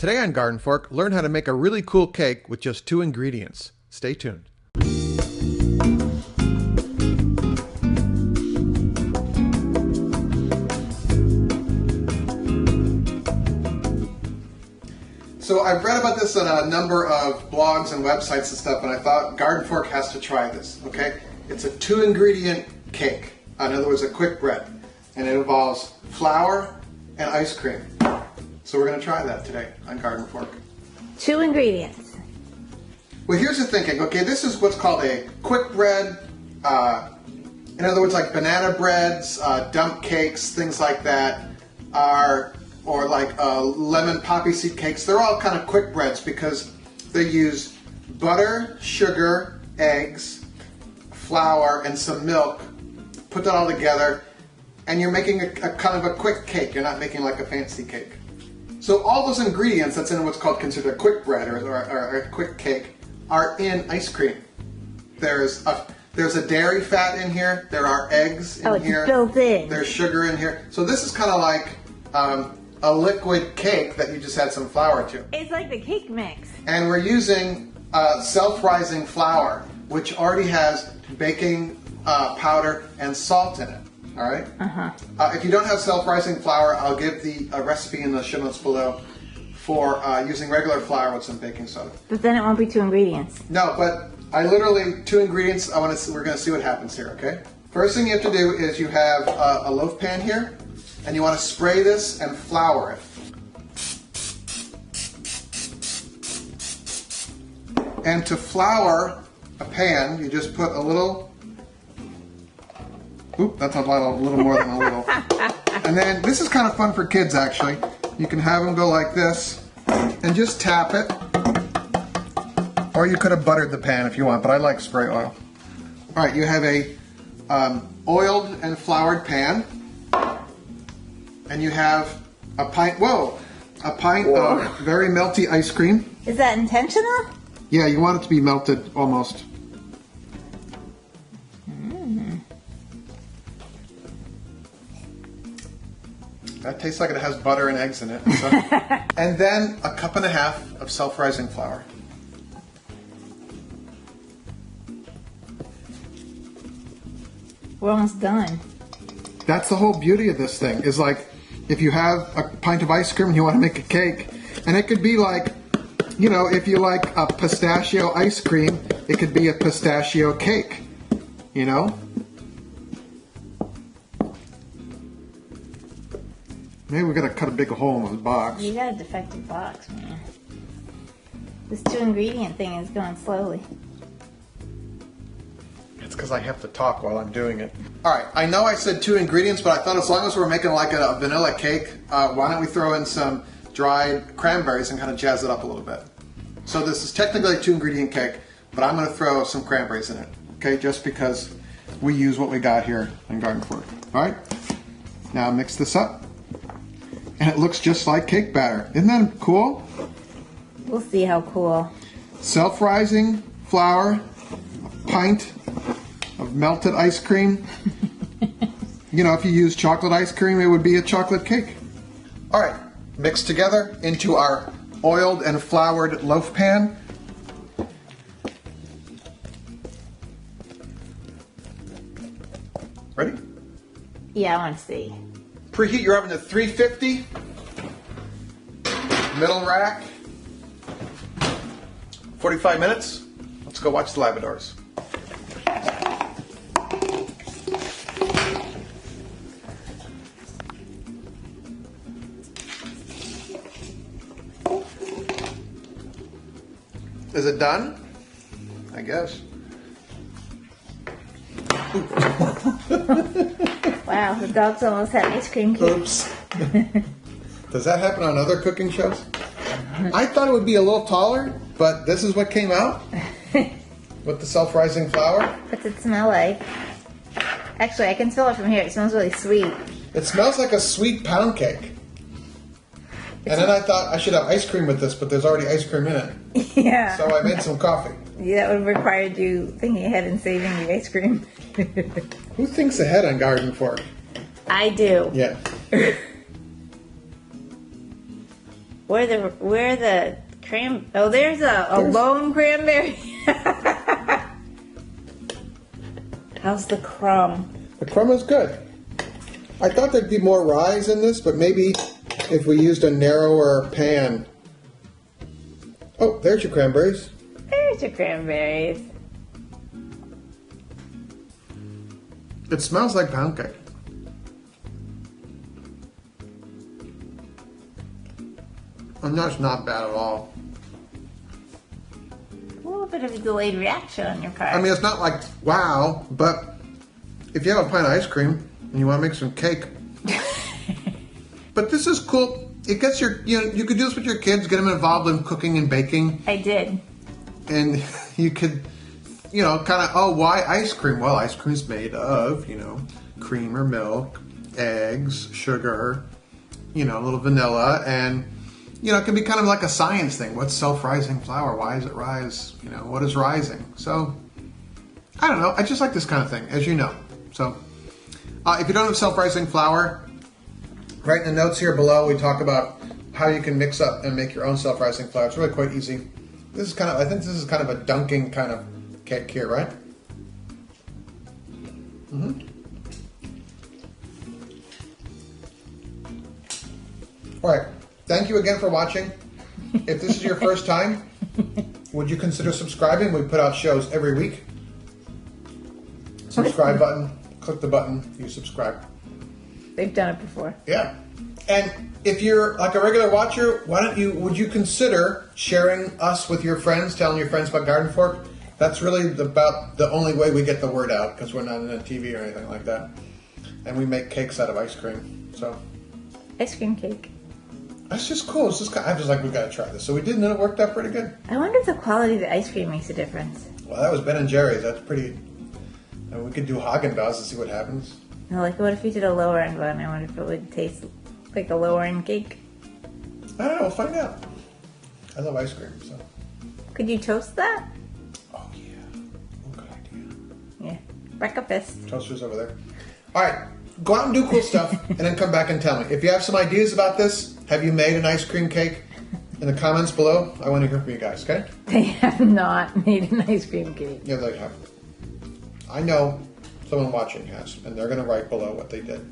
Today on GardenFork, learn how to make a really cool cake with just 2 ingredients. Stay tuned. So I've read about this on a number of blogs and websites and stuff, and I thought GardenFork has to try this, okay? It's a 2-ingredient cake. In other words, a quick bread. And it involves flour and ice cream. So we're going to try that today on GardenFork. 2 ingredients. Well, here's the thinking. Okay, this is what's called a quick bread. In other words, like banana breads, dump cakes, things like that, or like lemon poppy seed cakes. They're all kind of quick breads because they use butter, sugar, eggs, flour, and some milk. Put that all together, and you're making a kind of a quick cake. You're not making like a fancy cake. So all those ingredients that's in what's called considered a quick bread or a quick cake are in ice cream. There's a dairy fat in here. There are eggs in here. Oh, it's built in. There's sugar in here. So this is kind of like a liquid cake that you just add some flour to. It's like the cake mix. And we're using self-rising flour, which already has baking powder and salt in it. All right? If you don't have self-rising flour, I'll give the recipe in the show notes below for using regular flour with some baking soda. But then it won't be 2 ingredients. No, but I literally 2 ingredients. We're going to see what happens here. Okay. First thing you have to do is you have a loaf pan here, and you want to spray this and flour it. And to flour a pan, you just put a little. Oop, that's a little more than a little. And then this is kind of fun for kids actually. You can have them go like this and just tap it. Or you could have buttered the pan if you want, but I like spray oil. All right, you have a oiled and floured pan. And you have a pint, of very melty ice cream. Is that intentional? Yeah, you want it to be melted almost. That tastes like it has butter and eggs in it. So. And then a 1.5 cups of self-rising flour. We're almost done. That's the whole beauty of this thing, is like, if you have a pint of ice cream and you want to make a cake, and it could be like, you know, if you like a pistachio ice cream, it could be a pistachio cake, you know? Maybe we're going to cut a big hole in the box. You got a defective box, man. This 2-ingredient thing is going slowly. It's because I have to talk while I'm doing it. All right, I know I said 2 ingredients, but I thought as long as we're making like a vanilla cake, why don't we throw in some dried cranberries and kind of jazz it up a little bit. So this is technically a 2-ingredient cake, but I'm going to throw some cranberries in it, okay, just because we use what we got here in GardenFork. All right, now mix this up. And it looks just like cake batter. Isn't that cool? We'll see how cool. Self-rising flour, a pint of melted ice cream. You know, if you use chocolate ice cream, it would be a chocolate cake. All right, mix together into our oiled and floured loaf pan. Ready? Yeah, I want to see. Preheat your oven to 350. Middle rack. 45 minutes. Let's go watch the Labradors. Is it done? I guess. Wow, the dogs almost had ice cream cake. Oops. Does that happen on other cooking shows? I thought it would be a little taller, but this is what came out with the self-rising flour. What's it smell like? Actually, I can smell it from here. It smells really sweet. It smells like a sweet pound cake. And then I thought I should have ice cream with this, but there's already ice cream in it. Yeah. So I made some coffee. Yeah, that would have required you thinking ahead and saving the ice cream. Who thinks ahead on GardenFork? I do. Yeah. Where the cran? Oh, there's a lone cranberry. How's the crumb? The crumb is good. I thought there'd be more rise in this, but maybe if we used a narrower pan. Oh, there's your cranberries. There's your cranberries. It smells like pound cake. And that's not bad at all. A little bit of a delayed reaction on your part. I mean, it's not like wow, but if you have a pint of ice cream and you want to make some cake. But this is cool. It gets you could do this with your kids, get them involved in cooking and baking. I did. And you could, kind of, why ice cream? Well, ice cream's made of, cream or milk, eggs, sugar, a little vanilla, and, it can be kind of like a science thing. What's self-rising flour? Why does it rise? What is rising? So, I don't know. I just like this kind of thing, as you know. So, if you don't have self-rising flour, write in the notes here below. We talk about how you can mix up and make your own self-rising flour. It's really quite easy. I think this is kind of a dunking kind of cake here, right? Mm-hmm. All right. Thank you again for watching. If this is your first time, would you consider subscribing? We put out shows every week. Subscribe button. Click the button. You subscribe. They've done it before. Yeah. And if you're like a regular watcher, would you consider sharing us with your friends, telling your friends about GardenFork? That's really about the only way we get the word out, because we're not on TV or anything like that. And we make cakes out of ice cream. So ice cream cake. That's just cool. It's just I'm just like, we've got to try this. So we did, and it worked out pretty good. I wonder if the quality of the ice cream makes a difference. Well, that was Ben & Jerry's. That's pretty... we could do Haagen-Dazs and see what happens. No, like what if you did a lower end one? I wonder if it would taste like a lower end cake. I don't know. We'll find out. I love ice cream, so. Could you toast that? Oh, yeah. Oh, good idea. Yeah. Breakfast. Toaster's over there. All right. Go out and do cool stuff, and then come back and tell me. If you have some ideas about this, have you made an ice cream cake? In the comments below, I want to hear from you guys, okay? They have not made an ice cream cake. Yeah, they have. I know someone watching has, and they're going to write below what they did.